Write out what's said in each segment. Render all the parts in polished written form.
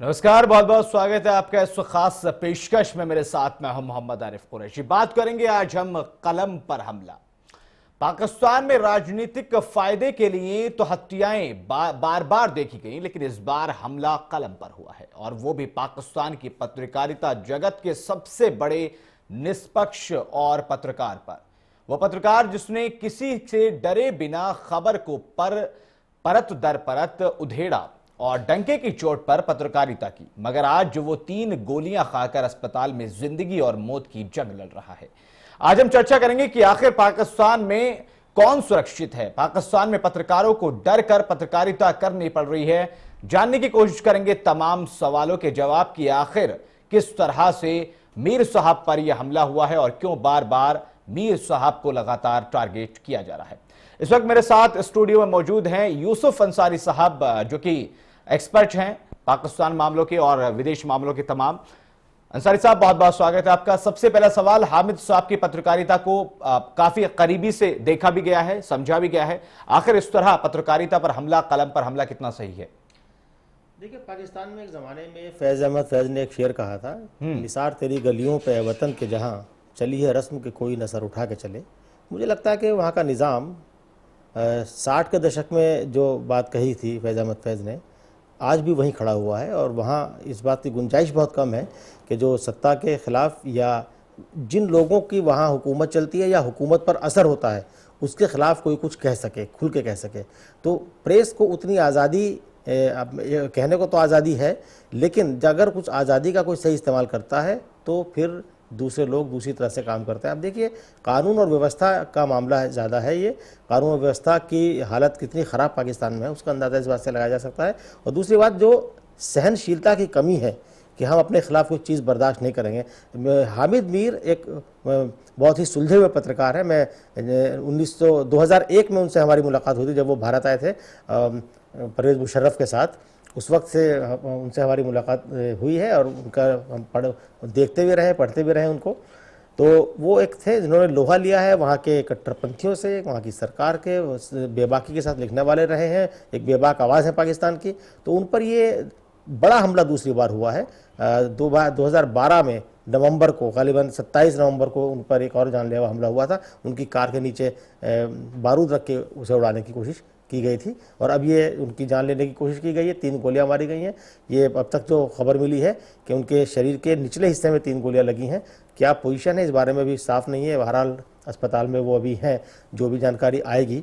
नमस्कार, बहुत बहुत स्वागत है आपका इस खास पेशकश में। मेरे साथ में हम मोहम्मद आरिफ कुरैशी। बात करेंगे आज हम कलम पर हमला। पाकिस्तान में राजनीतिक फायदे के लिए तो हत्याएं बार बार देखी गई, लेकिन इस बार हमला कलम पर हुआ है, और वो भी पाकिस्तान की पत्रकारिता जगत के सबसे बड़े निष्पक्ष और पत्रकार पर। वो पत्रकार जिसने किसी से डरे बिना खबर को परत दर परत उधेड़ा और डंके की चोट पर पत्रकारिता की, मगर आज जो वो 3 गोलियां खाकर अस्पताल में जिंदगी और मौत की जंग लड़ रहा है। आज हम चर्चा करेंगे कि आखिर पाकिस्तान में कौन सुरक्षित है, पाकिस्तान में पत्रकारों को डर कर पत्रकारिता करनी पड़ रही है। जानने की कोशिश करेंगे तमाम सवालों के जवाब की आखिर किस तरह से मीर साहब पर यह हमला हुआ है और क्यों बार बार मीर साहब को लगातार टारगेट किया जा रहा है। इस वक्त मेरे साथ स्टूडियो में मौजूद हैं यूसुफ अंसारी साहब, जो कि एक्सपर्ट हैं पाकिस्तान मामलों के और विदेश मामलों के तमाम। अंसारी साहब, बहुत बहुत स्वागत है आपका। सबसे पहला सवाल, हामिद साहब की पत्रकारिता को काफी करीबी से देखा भी गया है, समझा भी गया है, आखिर इस तरह पत्रकारिता पर हमला, कलम पर हमला कितना सही है? देखिए, पाकिस्तान में एक ज़माने में फैज़ अहमद फैज़ ने एक शेर कहा था, निसार तेरी गलियों पे वतन के जहां चली है रस्म के कोई नसर उठा के चले। मुझे लगता है कि वहाँ का निज़ाम 60 के दशक में जो बात कही थी फैज़ अहमद फैज़ ने, आज भी वहीं खड़ा हुआ है। और वहाँ इस बात की गुंजाइश बहुत कम है कि जो सत्ता के ख़िलाफ़ या जिन लोगों की वहाँ हुकूमत चलती है या हुकूमत पर असर होता है उसके ख़िलाफ़ कोई कुछ कह सके, खुल के कह सके। तो प्रेस को उतनी आज़ादी, कहने को तो आज़ादी है, लेकिन अगर कुछ आज़ादी का कोई सही इस्तेमाल करता है तो फिर दूसरे लोग दूसरी तरह से काम करते हैं। अब देखिए, कानून और व्यवस्था का मामला है, ज़्यादा है ये। कानून और व्यवस्था की हालत कितनी ख़राब पाकिस्तान में है उसका अंदाज़ा इस बात से लगाया जा सकता है। और दूसरी बात, जो सहनशीलता की कमी है कि हम अपने ख़िलाफ़ कोई चीज़ बर्दाश्त नहीं करेंगे। हामिद मीर एक बहुत ही सुलझे हुए पत्रकार है। मैं 2001 में उनसे हमारी मुलाकात हुई थी, जब वो भारत आए थे परवेज़ मुशर्रफ के साथ। उस वक्त से उनसे हमारी मुलाकात हुई है और उनका हम देखते भी रहे, पढ़ते भी रहे उनको। तो वो एक थे जिन्होंने लोहा लिया है वहाँ के कट्टरपंथियों से, वहाँ की सरकार के, बेबाकी के साथ लिखने वाले रहे हैं, एक बेबाक आवाज़ है पाकिस्तान की। तो उन पर ये बड़ा हमला दूसरी बार हुआ है। 2012 में नवंबर को, गालिबन 27 नवंबर को उन पर एक और जानलेवा हमला हुआ था। उनकी कार के नीचे बारूद रख के उसे उड़ाने की कोशिश की गई थी और अब ये उनकी जान लेने की कोशिश की गई है। 3 गोलियां मारी गई हैं। ये अब तक जो खबर मिली है कि उनके शरीर के निचले हिस्से में 3 गोलियां लगी हैं। क्या पोजीशन है इस बारे में भी साफ़ नहीं है। बहरहाल अस्पताल में वो अभी हैं, जो भी जानकारी आएगी,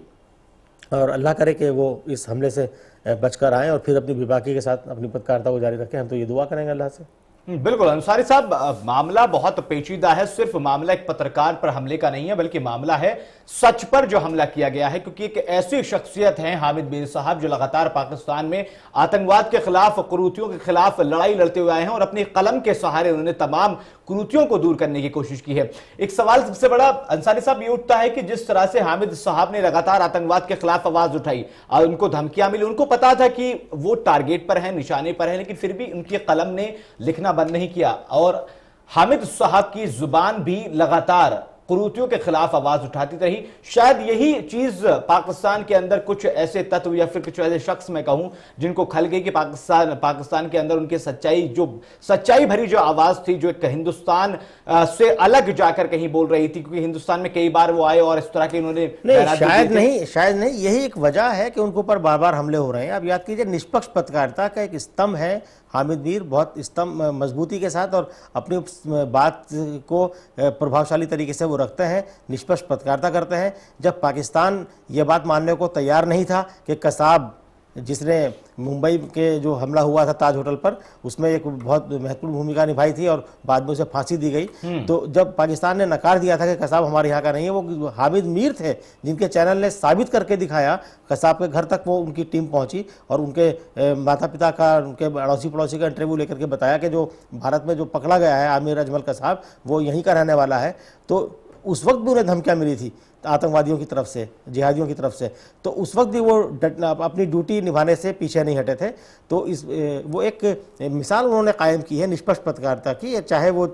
और अल्लाह करे कि वो इस हमले से बचकर आएँ और फिर अपनी बेबाकी के साथ अपनी पत्रकारिता को जारी रखें। हम तो ये दुआ करेंगे अल्लाह से। बिल्कुल अंसारी साहब, मामला बहुत पेचीदा है। सिर्फ मामला एक पत्रकार पर हमले का नहीं है, बल्कि मामला है सच पर जो हमला किया गया है, क्योंकि एक ऐसी शख्सियत है हामिद मीर साहब जो लगातार पाकिस्तान में आतंकवाद के खिलाफ, कुरीतियों के खिलाफ लड़ाई लड़ते हुए आए हैं और अपनी कलम के सहारे उन्होंने तमाम कुरीतियों को दूर करने की कोशिश की है। एक सवाल सबसे बड़ा अंसारी साहब ये उठता है कि जिस तरह से हामिद साहब ने लगातार आतंकवाद के खिलाफ आवाज उठाई और उनको धमकियां मिली, उनको पता था कि वो टारगेट पर है, निशाने पर है, लेकिन फिर भी उनकी कलम ने लिखना बंद नहीं किया और हामिद साहब की जुबान भी लगातार कुरीतियों के खिलाफ आवाज उठाती रही। शायद यही चीज पाकिस्तान के अंदर कुछ ऐसे तत्व या फिर कुछ ऐसे शख्स मैं कहूं जिनको खल गई कि पाकिस्तान के अंदर उनके सच्चाई भरी जो आवाज थी, जो एक हिंदुस्तान से अलग जाकर कहीं बोल रही थी, क्योंकि हिंदुस्तान में कई बार वो आए और इस तरह के उन्होंने शायद नहीं यही एक वजह है कि उनको पर बार बार हमले हो रहे हैं। अब याद कीजिए, निष्पक्ष पत्रकारिता का एक स्तंभ है हामिद मीर, बहुत स्तंभ मजबूती के साथ और अपनी बात को प्रभावशाली तरीके से वो रखते हैं, निष्पक्ष पत्रकारिता करते हैं। जब पाकिस्तान ये बात मानने को तैयार नहीं था कि कसाब, जिसने मुंबई के जो हमला हुआ था ताज होटल पर, उसमें एक बहुत महत्वपूर्ण भूमिका निभाई थी और बाद में उसे फांसी दी गई, तो जब पाकिस्तान ने नकार दिया था कि कसाब हमारे यहाँ का नहीं है, वो हामिद मीर थे जिनके चैनल ने साबित करके दिखाया। कसाब के घर तक वो उनकी टीम पहुंची और उनके माता पिता का, उनके अड़ोसी पड़ोसी का इंटरव्यू लेकर के बताया कि जो भारत में जो पकड़ा गया है आमिर अजमल कसाब, वो यहीं का रहने वाला है। तो उस वक्त भी उन्हें धमकियाँ मिली थी आतंकवादियों की तरफ से, जिहादियों की तरफ से, तो उस वक्त भी वो अपनी ड्यूटी निभाने से पीछे नहीं हटे थे। तो वो एक मिसाल उन्होंने कायम की है निष्पक्ष पत्रकारिता की, चाहे वो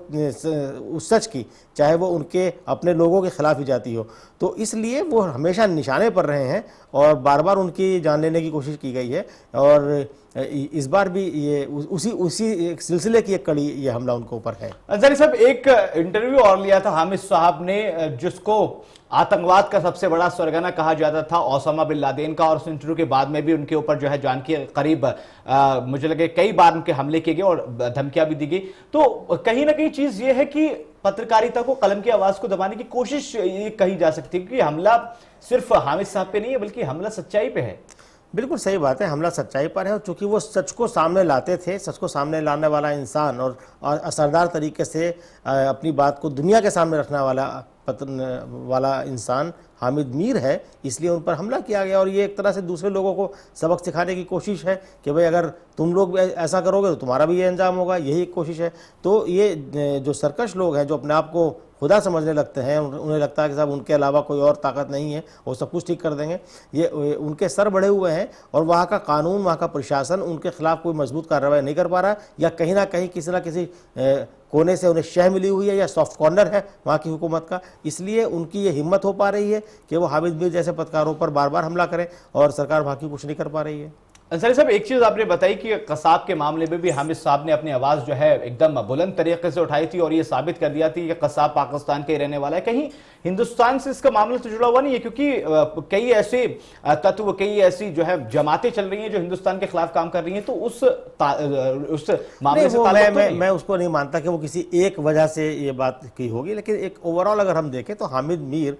उस सच की, चाहे वो उनके अपने लोगों के खिलाफ ही जाती हो। तो इसलिए वो हमेशा निशाने पर रहे हैं और बार बार उनकी जान लेने की कोशिश की गई है। और इस बार भी ये उसी एक सिलसिले की एक कड़ी ये हमला उनके ऊपर है। अंसारी साहब, एक इंटरव्यू और लिया था हामिद साहब ने, जिसको आतंकवाद का सबसे बड़ा सरगना कहा जाता था ओसामा बिन लादेन का, और उस इंटरव्यू के बाद में भी उनके ऊपर जो है जान के करीब मुझे लगे कई बार उनके हमले किए गए और धमकियां भी दी गई। तो कहीं ना कहीं चीज ये है कि पत्रकारिता को, कलम की आवाज को दबाने की कोशिश ये कही जा सकती है, क्योंकि हमला सिर्फ हामिद साहब पे नहीं है बल्कि हमला सच्चाई पे है। बिल्कुल सही बात है, हमला सच्चाई पर है। और चूंकि वो सच को सामने लाते थे, सच को सामने लाने वाला इंसान और असरदार तरीके से अपनी बात को दुनिया के सामने रखने वाला इंसान हामिद मीर है, इसलिए उन पर हमला किया गया। और ये एक तरह से दूसरे लोगों को सबक सिखाने की कोशिश है कि भाई अगर तुम लोग ऐसा करोगे तो तुम्हारा भी ये अंजाम होगा, यही एक कोशिश है। तो ये जो सरकश लोग हैं, जो अपने आप को खुदा समझने लगते हैं, उन्हें लगता है कि साहब उनके अलावा कोई और ताकत नहीं है, वो सब कुछ ठीक कर देंगे, ये उनके सर बढ़े हुए हैं। और वहाँ का कानून, वहाँ का प्रशासन उनके खिलाफ कोई मजबूत कार्रवाई नहीं कर पा रहा, या कहीं ना कहीं किसी ना किसी कोने से उन्हें शह मिली हुई है या सॉफ्ट कॉर्नर है वहाँ की हुकूमत का। इसलिए उनकी ये हिम्मत हो पा रही है कि वो हामिद मीर जैसे पत्रकारों पर बार बार हमला करें, और सरकार वहाँ की कुछ नहीं कर पा रही है। अंसारी साहब, एक चीज आपने बताई कि कसाब के मामले में भी हामिद साहब ने अपनी आवाज जो है एकदम बुलंद तरीके से उठाई थी और ये साबित कर दिया थी कि कसाब पाकिस्तान के रहने वाला है। कहीं हिंदुस्तान से इसका मामला तो जुड़ा हुआ नहीं है, क्योंकि कई ऐसे तत्व, कई ऐसी जो है जमातें चल रही हैं जो हिंदुस्तान के खिलाफ काम कर रही हैं। तो उस मामले से मैं उसको नहीं मानता कि वो किसी एक वजह से ये बात की होगी, लेकिन एक ओवरऑल अगर हम देखें तो हामिद मीर,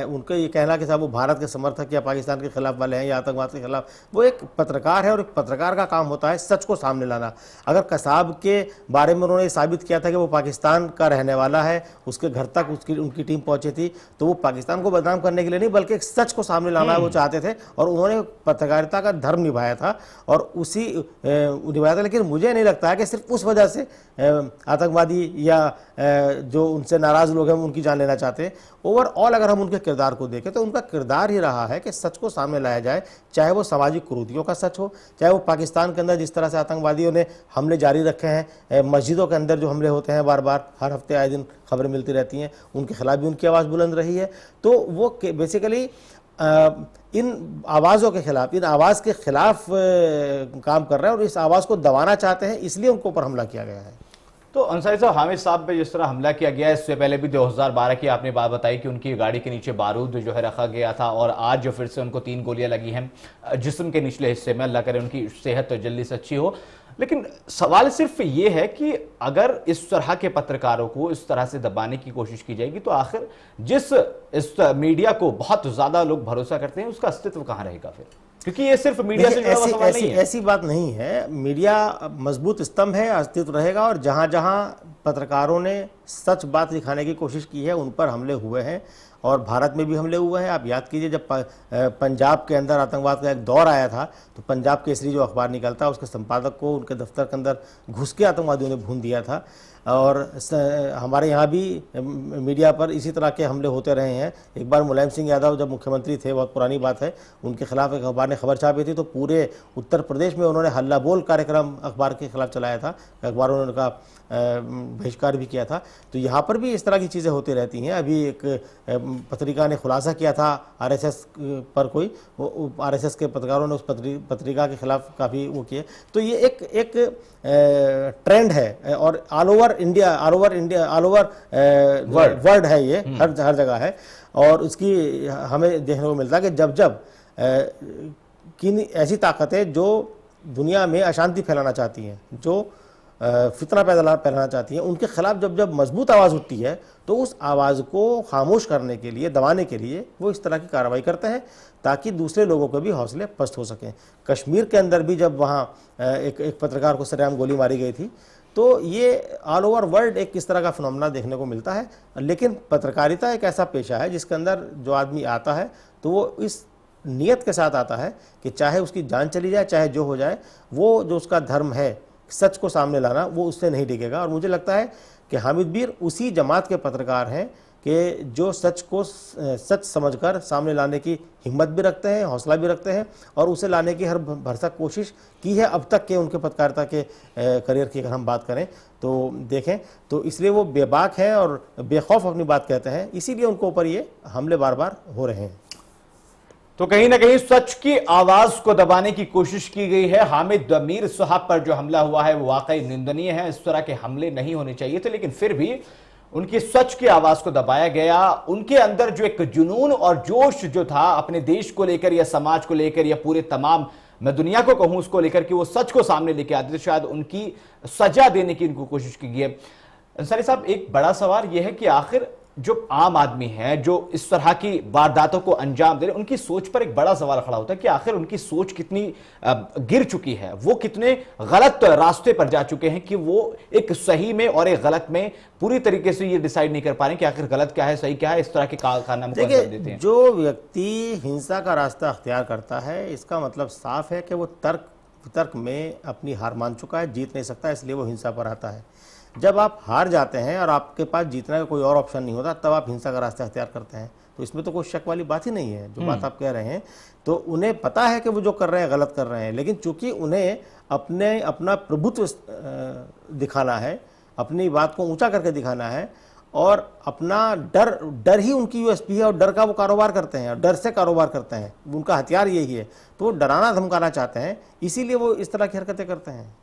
उनका ये कहना कि साहब वो भारत के समर्थक या पाकिस्तान के खिलाफ वाले हैं या आतंकवाद के खिलाफ, वो एक पत्रकार है। और एक पत्रकार का काम होता है सच को सामने लाना। अगर कसाब के बारे में उन्होंने साबित किया था कि वो पाकिस्तान का रहने वाला है, उसके घर तक उनकी टीम पहुंची थी, तो वो पाकिस्तान को बदनाम करने के लिए नहीं बल्कि एक सच को सामने लाना वो चाहते थे। और उन्होंने पत्रकारिता का धर्म निभाया था और उसी निभाया था। लेकिन मुझे नहीं लगता है कि सिर्फ उस वजह से आतंकवादी या जो उनसे नाराज लोग हैं उनकी जान लेना चाहते हैं। ओवरऑल अगर हम उनके किरदार को देखें तो उनका किरदार ही रहा है कि सच को सामने लाया जाए, चाहे वो सामाजिक कुरीतियों का सच हो, चाहे वो पाकिस्तान के अंदर जिस तरह से आतंकवादियों ने हमले जारी रखे हैं, मस्जिदों के अंदर जो हमले होते हैं बार बार, हर हफ्ते आए दिन खबरें मिलती रहती हैं, उनके खिलाफ भी उनकी आवाज़ बुलंद रही है। तो वो बेसिकली इन आवाज़ों के खिलाफ, इन आवाज़ के खिलाफ काम कर रहे हैं और इस आवाज़ को दबाना चाहते हैं, इसलिए उनके ऊपर हमला किया गया है। तो अंसारी साहब, हामिद साहब पे जिस तरह हमला किया गया, इससे पहले भी 2012 की आपने बात बताई कि उनकी गाड़ी के नीचे बारूद जो है रखा गया था, और आज जो फिर से उनको 3 गोलियां लगी हैं जिस्म के निचले हिस्से में। अल्लाह करे उनकी सेहत तो जल्दी से अच्छी हो। लेकिन सवाल सिर्फ ये है कि अगर इस तरह के पत्रकारों को इस तरह से दबाने की कोशिश की जाएगी तो आखिर इस मीडिया को बहुत ज्यादा लोग भरोसा करते हैं, उसका अस्तित्व कहाँ रहेगा फिर? क्योंकि ये सिर्फ मीडिया से जुड़ा हुआ सवाल नहीं है। ऐसी बात नहीं है। मीडिया मजबूत स्तंभ है, अस्तित्व रहेगा। और जहां जहां पत्रकारों ने सच बात दिखाने की कोशिश की है उन पर हमले हुए हैं, और भारत में भी हमले हुए हैं। आप याद कीजिए जब पंजाब के अंदर आतंकवाद का एक दौर आया था तो पंजाब केसरी जो अखबार निकलता है उसके संपादक को उनके दफ्तर के अंदर घुस के आतंकवादियों ने भून दिया था। और हमारे यहाँ भी मीडिया पर इसी तरह के हमले होते रहे हैं। एक बार मुलायम सिंह यादव जब मुख्यमंत्री थे, बहुत पुरानी बात है, उनके खिलाफ एक अखबार ने खबर छापी थी तो पूरे उत्तर प्रदेश में उन्होंने हल्ला बोल कार्यक्रम अखबार के खिलाफ चलाया था, अखबारों ने उनका बहिष्कार भी किया था। तो यहाँ पर भी इस तरह की चीज़ें होती रहती हैं। अभी एक पत्रिका ने खुलासा किया था आरएसएस पर, कोई आरएसएस के पत्रकारों ने उस पत्रिका के खिलाफ काफ़ी वो किए। तो ये एक ट्रेंड है और ऑल ओवर वर्ल्ड है, ये हर जगह है। और उसकी हमें देखने को मिलता है कि जब किन ऐसी ताकतें जो दुनिया में अशांति फैलाना चाहती हैं, जो फितना फैलाना चाहती हैं, उनके खिलाफ जब मजबूत आवाज़ उठती है तो उस आवाज़ को खामोश करने के लिए, दबाने के लिए वो इस तरह की कार्रवाई करते हैं ताकि दूसरे लोगों के भी हौसले पस्त हो सकें। कश्मीर के अंदर भी जब वहाँ एक पत्रकार को सरेआम गोली मारी गई थी, तो ये ऑल ओवर वर्ल्ड एक किस तरह का फिनोमेना देखने को मिलता है। लेकिन पत्रकारिता एक ऐसा पेशा है जिसके अंदर जो आदमी आता है तो वो इस नियत के साथ आता है कि चाहे उसकी जान चली जाए, चाहे जो हो जाए, वो जो उसका धर्म है सच को सामने लाना, वो उससे नहीं डिगेगा। और मुझे लगता है कि हामिद मीर उसी जमात के पत्रकार हैं कि जो सच को सच समझकर सामने लाने की हिम्मत भी रखते हैं, हौसला भी रखते हैं और उसे लाने की हर भरसक कोशिश की है अब तक के उनके पत्रकारिता के करियर की अगर हम बात करें तो देखें तो इसलिए वो बेबाक हैं और बेखौफ अपनी बात कहते हैं, इसीलिए उनको ऊपर ये हमले बार बार हो रहे हैं। तो कहीं ना कहीं सच की आवाज को दबाने की कोशिश की गई है। हामिद मीर साहब पर जो हमला हुआ है वो वाकई निंदनीय है, इस तरह के हमले नहीं होने चाहिए थे, लेकिन फिर भी उनकी सच की आवाज को दबाया गया। उनके अंदर जो एक जुनून और जोश जो था अपने देश को लेकर या समाज को लेकर या पूरे तमाम, मैं दुनिया को कहूं उसको लेकर कि वो सच को सामने लेके आते थे, शायद उनकी सजा देने की उनको कोशिश की गई है। अंसारी साहब, एक बड़ा सवाल यह है कि आखिर जो आम आदमी है जो इस तरह की वारदातों को अंजाम दे रहे, उनकी सोच पर एक बड़ा सवाल खड़ा होता है कि आखिर उनकी सोच कितनी गिर चुकी है, वो कितने गलत रास्ते पर जा चुके हैं कि वो एक सही में और एक गलत में पूरी तरीके से ये डिसाइड नहीं कर पा रहे कि आखिर गलत क्या है सही क्या है, इस तरह के कारनामे को अंजाम देते हैं। जो व्यक्ति हिंसा का रास्ता अख्तियार करता है इसका मतलब साफ है कि वो तर्क वितर्क में अपनी हार मान चुका है, जीत नहीं सकता, इसलिए वो हिंसा पर आता है। जब आप हार जाते हैं और आपके पास जीतने का कोई और ऑप्शन नहीं होता तब आप हिंसा का रास्ता अख्तियार करते हैं, तो इसमें तो कोई शक वाली बात ही नहीं है। जो बात आप कह रहे हैं तो उन्हें पता है कि वो जो कर रहे हैं गलत कर रहे हैं, लेकिन चूंकि उन्हें अपना प्रभुत्व दिखाना है, अपनी बात को ऊंचा करके दिखाना है और अपना डर ही उनकी यूएसपी है और डर का वो कारोबार करते हैं और डर से कारोबार करते हैं, उनका हथियार यही है, तो वो डराना धमकाना चाहते हैं, इसीलिए वो इस तरह की हरकतें करते हैं।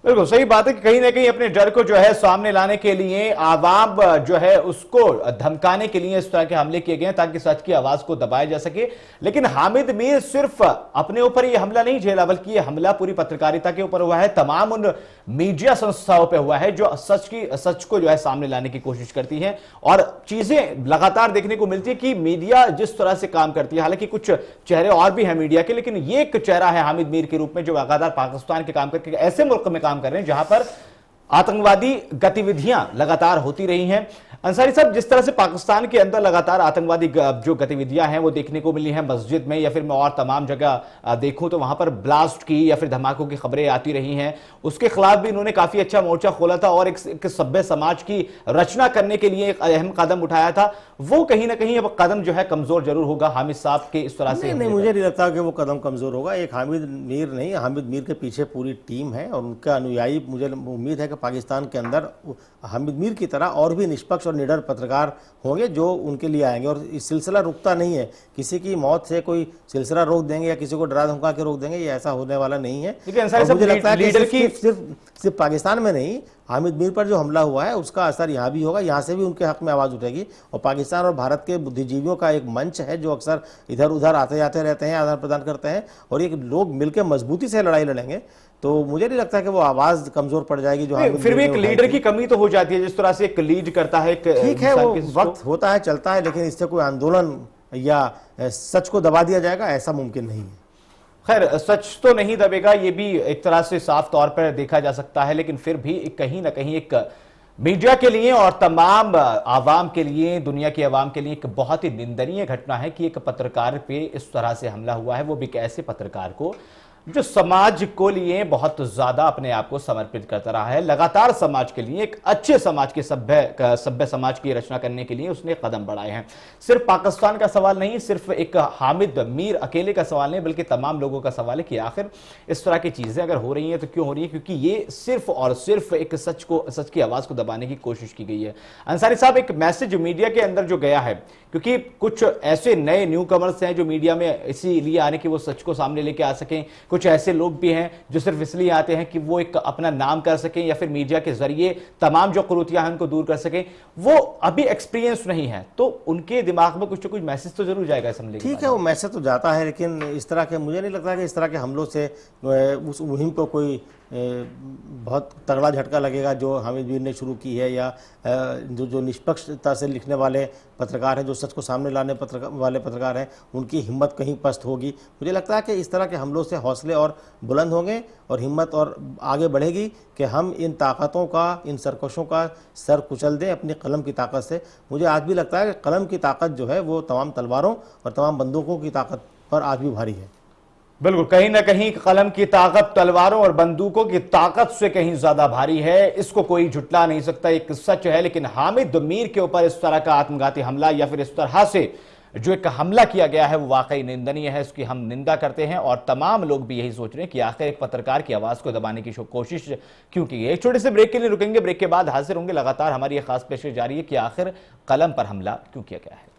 बिल्कुल सही बात है कि कहीं ना कहीं अपने डर को जो है सामने लाने के लिए आवाम जो है उसको धमकाने के लिए इस तरह के हमले किए गए हैं ताकि सच की आवाज को दबाया जा सके। लेकिन हामिद मीर सिर्फ अपने ऊपर ये हमला नहीं झेला, बल्कि ये हमला पूरी पत्रकारिता के ऊपर हुआ है, तमाम उन मीडिया संस्थाओं पर हुआ है जो सच को जो है सामने लाने की कोशिश करती है। और चीजें लगातार देखने को मिलती है कि मीडिया जिस तरह से काम करती है, हालांकि कुछ चेहरे और भी हैं मीडिया के, लेकिन ये एक चेहरा है हामिद मीर के रूप में जो लगातार पाकिस्तान के काम करके ऐसे मुल्क में काम कर रहे हैं जहां पर आतंकवादी गतिविधियां लगातार होती रही हैं। अंसारी साहब, जिस तरह से पाकिस्तान के अंदर लगातार आतंकवादी जो गतिविधियां हैं वो देखने को मिली हैं, मस्जिद में या फिर मैं और तमाम जगह देखूं तो वहां पर ब्लास्ट की या फिर धमाकों की खबरें आती रही हैं, उसके खिलाफ भी इन्होंने काफी अच्छा मोर्चा खोला था और एक सभ्य समाज की रचना करने के लिए एक अहम कदम उठाया था। वो कहीं ना कहीं अब कदम जो है कमजोर जरूर होगा हामिद साहब के इस तरह से। नहीं, मुझे नहीं लगता कि वो कदम कमजोर होगा। एक हामिद मीर नहीं, हामिद मीर के पीछे पूरी टीम है और उनका अनुयायी, मुझे उम्मीद है कि पाकिस्तान के अंदर हामिद मीर की तरह और भी निष्पक्ष और निडर पत्रकार होंगे जो उनके लिए आएंगे और इस सिलसिला रुकता नहीं है। किसी की मौत से कोई सिलसिला रोक देंगे या किसी को डरा धमका के रोक देंगे, ये ऐसा होने वाला नहीं है। मुझे लगता है कि सिर्फ पाकिस्तान में नहीं, हामिद मीर पर जो हमला हुआ है उसका असर यहाँ भी होगा, यहाँ से भी उनके हक में आवाज़ उठेगी और पाकिस्तान और भारत के बुद्धिजीवियों का एक मंच है जो अक्सर इधर उधर आते जाते रहते हैं, आदान प्रदान करते हैं और ये लोग मिलकर मजबूती से लड़ाई लड़ेंगे। तो मुझे नहीं लगता कि वो आवाज कमजोर पड़ जाएगी। जो फिर भी एक लीडर की कमी तो हो जाती है, जिस तरह से एक लीड करता है, ठीक है, वो वक्त होता है, चलता है, लेकिन इससे कोई आंदोलन या सच को दबा दिया जाएगा ऐसा मुमकिन नहीं है। खैर, सच तो नहीं दबेगा, ये भी एक तरह से साफ तौर पर देखा जा सकता है, लेकिन फिर भी कहीं ना कहीं एक मीडिया के लिए और तमाम आवाम के लिए, दुनिया की आवाम के लिए एक बहुत ही निंदनीय घटना है कि एक पत्रकार पे इस तरह से हमला हुआ है, वो भी एक ऐसे पत्रकार को जो समाज को लिए बहुत ज्यादा अपने आप को समर्पित करता रहा है, लगातार समाज के लिए, एक अच्छे समाज के सभ्य समाज की रचना करने के लिए उसने कदम बढ़ाए हैं। सिर्फ पाकिस्तान का सवाल नहीं, सिर्फ एक हामिद मीर अकेले का सवाल नहीं, बल्कि तमाम लोगों का सवाल है कि आखिर इस तरह की चीजें अगर हो रही हैं तो क्यों हो रही है, क्योंकि ये सिर्फ और सिर्फ एक सच की आवाज को दबाने की कोशिश की गई है। अंसारी साहब, एक मैसेज मीडिया के अंदर जो गया है, क्योंकि कुछ ऐसे नए न्यू कमर्स हैं जो मीडिया में इसीलिए आने की वो सच को सामने लेके आ सकें, कुछ ऐसे लोग भी हैं जो सिर्फ इसलिए आते हैं कि वो एक अपना नाम कर सकें या फिर मीडिया के जरिए तमाम जो कुरीतियां हैं उनको दूर कर सकें, वो अभी एक्सपीरियंस नहीं है, तो उनके दिमाग में कुछ ना कुछ मैसेज तो जरूर जाएगा इस हमले के। ठीक है, वो मैसेज तो जाता है, लेकिन इस तरह के मुझे नहीं लगता कि इस तरह के हमलों से उस मुहिम को कोई बहुत तगड़ा झटका लगेगा जो हामिद मीर ने शुरू की है, या जो निष्पक्षता से लिखने वाले पत्रकार हैं, जो सच को सामने लाने वाले पत्रकार हैं, उनकी हिम्मत कहीं पस्त होगी। मुझे लगता है कि इस तरह के हमलों से हौसले और बुलंद होंगे और हिम्मत और आगे बढ़ेगी कि हम इन ताकतों का, इन सरकशों का सर कुचल दें अपनी कलम की ताकत से। मुझे आज भी लगता है कि कलम की ताकत जो है वो तमाम तलवारों और तमाम बंदूकों की ताकत पर आज भी भारी है। बिल्कुल, कहीं ना कहीं कलम की ताकत तलवारों और बंदूकों की ताकत से कहीं ज्यादा भारी है, इसको कोई झुटला नहीं सकता, एक सच है। लेकिन हामिद मीर के ऊपर इस तरह का आत्मघाती हमला या फिर इस तरह से जो एक हमला किया गया है वो वाकई निंदनीय है, इसकी हम निंदा करते हैं। और तमाम लोग भी यही सोच रहे हैं कि आखिर एक पत्रकार की आवाज को दबाने की कोशिश क्यों की है। एक छोटे से ब्रेक के लिए रुकेंगे, ब्रेक के बाद हाजिर होंगे। लगातार हमारी ये खास पेशकश जारी है कि आखिर कलम पर हमला क्यों किया गया है।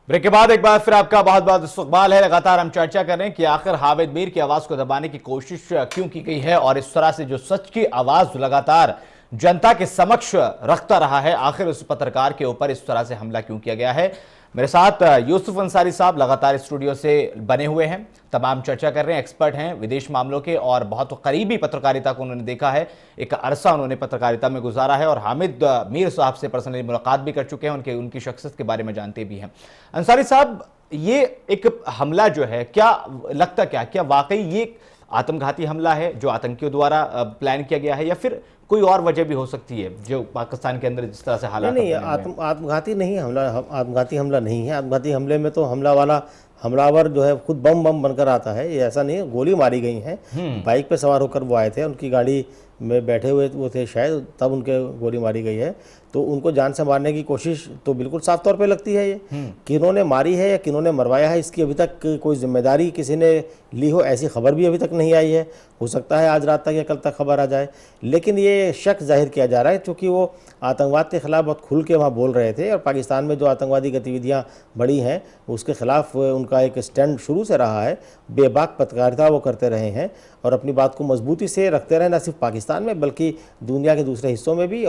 ब्रेक के बाद एक बार फिर आपका बहुत बहुत इस्तकबाल है। लगातार हम चर्चा कर रहे हैं कि आखिर हामिद मीर की आवाज को दबाने की कोशिश क्यों की गई है और इस तरह से जो सच की आवाज लगातार जनता के समक्ष रखता रहा है, आखिर उस पत्रकार के ऊपर इस तरह से हमला क्यों किया गया है। मेरे साथ यूसुफ अंसारी साहब लगातार स्टूडियो से बने हुए हैं, तमाम चर्चा कर रहे हैं, एक्सपर्ट हैं विदेश मामलों के और बहुत करीबी पत्रकारिता को उन्होंने देखा है, एक अरसा उन्होंने पत्रकारिता में गुजारा है और हामिद मीर साहब से पर्सनली मुलाकात भी कर चुके हैं, उनकी शख्सियत के बारे में जानते भी हैं। अंसारी साहब, ये एक हमला जो है, क्या लगता, क्या वाकई ये आत्मघाती हमला है जो आतंकियों द्वारा प्लान किया गया है या फिर कोई और वजह भी हो सकती है जो पाकिस्तान के अंदर जिस तरह से हालात? नहीं, आत्मघाती नहीं हमला, आत्मघाती हमला नहीं है। आत्मघाती हमले में तो हमलावर जो है खुद बम बनकर आता है, ये ऐसा नहीं है। गोली मारी गई है, बाइक पे सवार होकर वो आए थे, उनकी गाड़ी में बैठे हुए वो थे शायद, तब उनके गोली मारी गई है। तो उनको जान से मारने की कोशिश तो बिल्कुल साफ तौर पे लगती है। ये किन्होंने मारी है या किन्होंने मरवाया है, इसकी अभी तक कोई जिम्मेदारी किसी ने ली हो ऐसी खबर भी अभी तक नहीं आई है। हो सकता है आज रात तक या कल तक खबर आ जाए, लेकिन ये शक जाहिर किया जा रहा है क्योंकि वो आतंकवाद के खिलाफ बहुत खुल के वहाँ बोल रहे थे और पाकिस्तान में जो आतंकवादी गतिविधियाँ बढ़ी हैं उसके खिलाफ उनका एक स्टैंड शुरू से रहा है। बेबाक पत्रकारिता वो करते रहे हैं और अपनी बात को मजबूती से रखते रहे, न सिर्फ पाकिस्तान में बल्कि दुनिया के दूसरे हिस्सों में भी।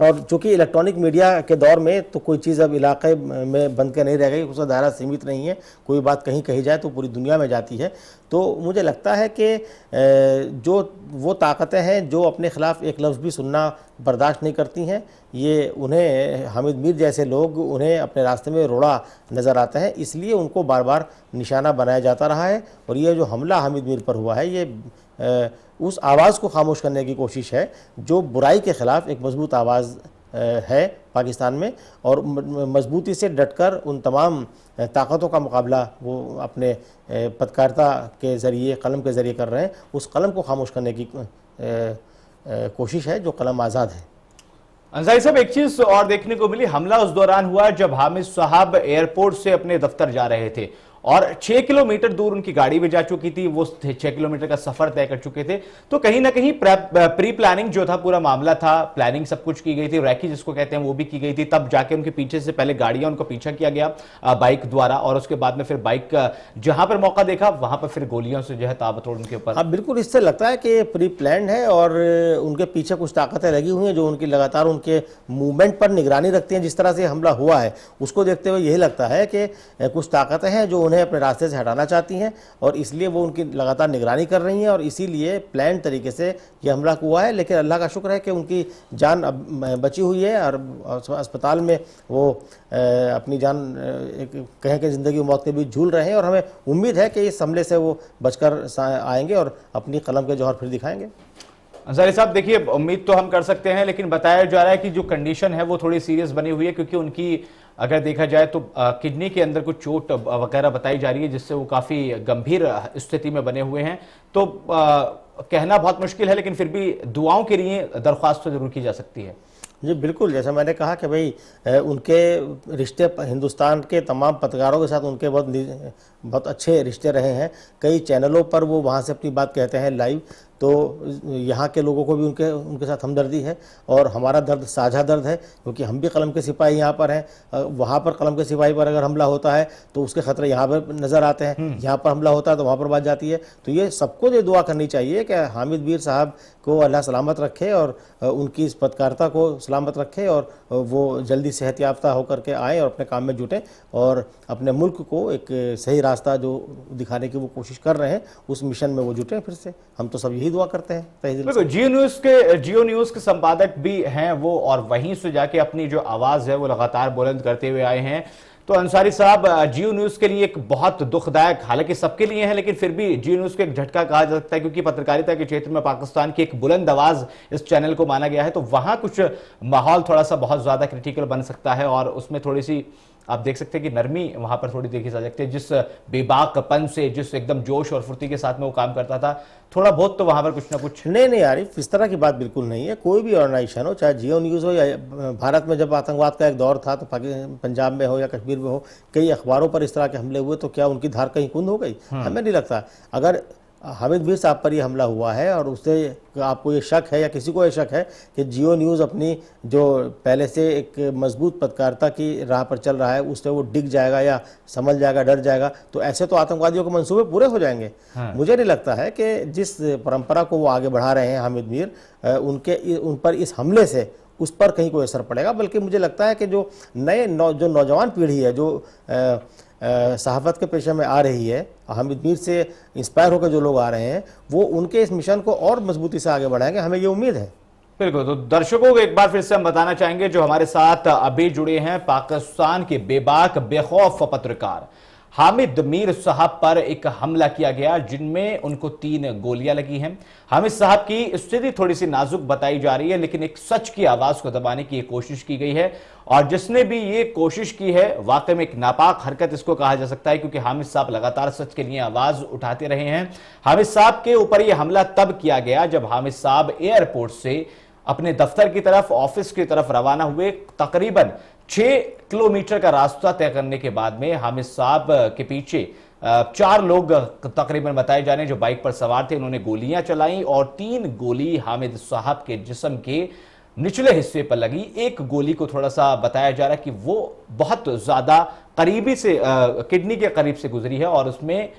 और चूँकि इलेक्ट्रॉनिक मीडिया के दौर में तो कोई चीज़ अब इलाके में बंद के नहीं रह गई, उसका दायरा सीमित नहीं है, कोई बात कहीं कही जाए तो पूरी दुनिया में जाती है। तो मुझे लगता है कि जो वो ताकतें हैं जो अपने ख़िलाफ़ एक लफ्ज़ भी सुनना बर्दाश्त नहीं करती हैं, ये उन्हें हामिद मीर जैसे लोग उन्हें अपने रास्ते में रोड़ा नज़र आता है, इसलिए उनको बार बार निशाना बनाया जाता रहा है। और ये जो हमला हामिद मीर पर हुआ है, ये उस आवाज़ को खामोश करने की कोशिश है जो बुराई के ख़िलाफ़ एक मजबूत आवाज़ है पाकिस्तान में, और मजबूती से डटकर उन तमाम ताकतों का मुकाबला वो अपने पत्रकारिता के ज़रिए, कलम के ज़रिए कर रहे हैं। उस कलम को खामोश करने की कोशिश है जो कलम आज़ाद है। अंसारी साहब, एक चीज और देखने को मिली, हमला उस दौरान हुआ जब हामिद साहब एयरपोर्ट से अपने दफ्तर जा रहे थे और 6 किलोमीटर दूर उनकी गाड़ी भी जा चुकी थी, वो 6 किलोमीटर का सफर तय कर चुके थे। तो कहीं ना कहीं प्री प्लानिंग जो था पूरा मामला था, प्लानिंग सब कुछ की गई थी, रैकी जिसको कहते हैं वो भी की गई थी। तब जाके उनके पीछे से पहले गाड़ियां उनको पीछा किया गया बाइक द्वारा, और उसके बाद में फिर बाइक जहां पर मौका देखा वहां पर फिर गोलियों से जो है ताबड़तोड़ उनके ऊपर। हाँ बिल्कुल, इससे लगता है कि प्री प्लान्ड है और उनके पीछे कुछ ताकतें लगी हुई हैं जो उनकी लगातार उनके मूवमेंट पर निगरानी रखती हैं। जिस तरह से हमला हुआ है उसको देखते हुए यही लगता है कि कुछ ताकतें हैं जो उन्हें अपने रास्ते से हटाना चाहती हैं और इसलिए वो उनकी लगातार निगरानी कर रही हैं और इसीलिए प्लान तरीके से ये हमला हुआ है। लेकिन अल्लाह का शुक्र है कि उनकी जान अब बची हुई है और अस्पताल में वो अपनी जान कहें कि ज़िंदगी और मौत के बीच झूल रहे हैं और हमें उम्मीद है कि इस हमले से वो बचकर आएंगे और अपनी कलम के जौहर फिर दिखाएंगे। अंसारी साहब देखिए, उम्मीद तो हम कर सकते हैं, लेकिन बताया जा रहा है कि जो कंडीशन है वो थोड़ी सीरियस बनी हुई है, क्योंकि उनकी अगर देखा जाए तो किडनी के अंदर कुछ चोट वगैरह बताई जा रही है, जिससे वो काफ़ी गंभीर स्थिति में बने हुए हैं। तो कहना बहुत मुश्किल है, लेकिन फिर भी दुआओं के लिए दरख्वास्त तो जरूर की जा सकती है। जी बिल्कुल, जैसा मैंने कहा कि भाई उनके रिश्ते हिंदुस्तान के तमाम पत्रकारों के साथ उनके बहुत अच्छे रिश्ते रहे हैं। कई चैनलों पर वो वहाँ से अपनी बात कहते हैं लाइव, तो यहाँ के लोगों को भी उनके साथ हमदर्दी है और हमारा दर्द साझा दर्द है, क्योंकि हम भी कलम के सिपाही यहाँ पर हैं। वहाँ पर कलम के सिपाही पर अगर हमला होता है तो उसके खतरे यहाँ पर नज़र आते हैं, यहाँ पर हमला होता है तो वहाँ पर बात जाती है। तो ये सबको ये दुआ करनी चाहिए कि हामिद मीर साहब को अल्लाह सलामत रखे और उनकी इस पत्रकारिता को सलामत रखे और वो जल्दी सेहत याफ्ता होकर के आएँ और अपने काम में जुटें और अपने मुल्क को एक सही रास्ता जो दिखाने की वो कोशिश कर रहे हैं उस मिशन में वो जुटें फिर से। हम तो सब यही दुआ करते हैं तहे दिल से। जियो न्यूज के संपादक भी हैं वो, और वहीं से जाके अपनी जो आवाज है वो लगातार बुलंद करते हुए आए हैं। तो अंसारी साहब, जियो न्यूज के लिए एक बहुत दुखदायक, हालांकि सबके लिए है, लेकिन फिर भी जियो न्यूज को एक झटका कहा जा सकता है, क्योंकि पत्रकारिता के क्षेत्र में पाकिस्तान की एक बुलंद आवाज इस चैनल को माना गया है। तो वहां कुछ माहौल थोड़ा सा बहुत ज्यादा क्रिटिकल बन सकता है और उसमें थोड़ी सी आप देख सकते हैं कि नरमी वहां पर थोड़ी देखी जा सकती है। जिस बेबाकपन से, जिस एकदम जोश और फुर्ती के साथ में वो काम करता था, थोड़ा बहुत तो वहां पर कुछ ना कुछ। नहीं आरिफ, इस तरह की बात बिल्कुल नहीं है। कोई भी ऑर्गेनाइजेशन हो, चाहे जियो न्यूज़ हो या भारत में जब आतंकवाद का एक दौर था तो पंजाब में हो या कश्मीर में हो, कई अखबारों पर इस तरह के हमले हुए, तो क्या उनकी धार कहीं कुंद हो गई? हमें नहीं लगता। अगर हामिद मीर साहब पर ये हमला हुआ है और उससे आपको ये शक है या किसी को ये शक है कि जियो न्यूज़ अपनी जो पहले से एक मजबूत पत्रकारिता की राह पर चल रहा है उससे वो डिग जाएगा या समझ जाएगा, डर जाएगा, तो ऐसे तो आतंकवादियों के मंसूबे पूरे हो जाएंगे। मुझे नहीं लगता है कि जिस परंपरा को वो आगे बढ़ा रहे हैं हामिद मीर, उन पर इस हमले से उस पर कहीं कोई असर पड़ेगा। बल्कि मुझे लगता है कि जो जो नौजवान पीढ़ी है जो सहाफ़त के पेशे में आ रही है, हामिद मीर से इंस्पायर होकर जो लोग आ रहे हैं, वो उनके इस मिशन को और मजबूती से आगे बढ़ाएंगे, हमें ये उम्मीद है। बिल्कुल। तो दर्शकों को एक बार फिर से हम बताना चाहेंगे जो हमारे साथ अभी जुड़े हैं, पाकिस्तान के बेबाक बेखौफ पत्रकार हामिद मीर साहब पर एक हमला किया गया जिनमें उनको 3 गोलियां लगी हैं। हामिद साहब की स्थिति थोड़ी सी नाजुक बताई जा रही है, लेकिन एक सच की आवाज को दबाने की कोशिश की गई है और जिसने भी ये कोशिश की है वाकई में एक नापाक हरकत इसको कहा जा सकता है, क्योंकि हामिद साहब लगातार सच के लिए आवाज उठाते रहे हैं। हामिद साहब के ऊपर यह हमला तब किया गया जब हामिद साहब एयरपोर्ट से अपने दफ्तर की तरफ, ऑफिस की तरफ रवाना हुए। तकरीबन 6 किलोमीटर का रास्ता तय करने के बाद में हामिद साहब के पीछे 4 लोग तकरीबन बताए जाने जो बाइक पर सवार थे, उन्होंने गोलियां चलाई और 3 गोली हामिद साहब के जिस्म के निचले हिस्से पर लगी। एक गोली को थोड़ा सा बताया जा रहा है कि वो बहुत ज्यादा करीबी से किडनी के करीब से गुजरी है और उसमें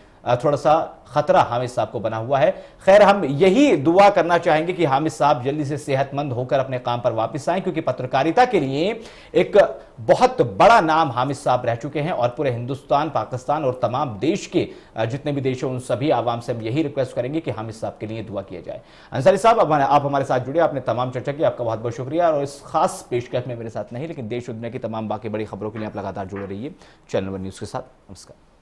थोड़ा सा खतरा हामिद साहब को बना हुआ है। खैर, हम यही दुआ करना चाहेंगे कि हामिद साहब जल्दी से सेहतमंद होकर अपने काम पर वापस आएं, क्योंकि पत्रकारिता के लिए एक बहुत बड़ा नाम हामिद साहब रह चुके हैं और पूरे हिंदुस्तान, पाकिस्तान और तमाम देश के जितने भी देश हैं उन सभी आवाम से हम यही रिक्वेस्ट करेंगे कि हामिद साहब के लिए दुआ किया जाए। अंसारी साहब, आप हमारे साथ जुड़े, आपने तमाम चर्चा की, आपका बहुत बहुत शुक्रिया। और इस खास पेशकश में मेरे साथ नहीं, लेकिन देश और दुनिया की तमाम बाकी बड़ी खबरों के लिए आप लगातार जुड़े रहिए चैनल वन न्यूज़ के साथ। नमस्कार।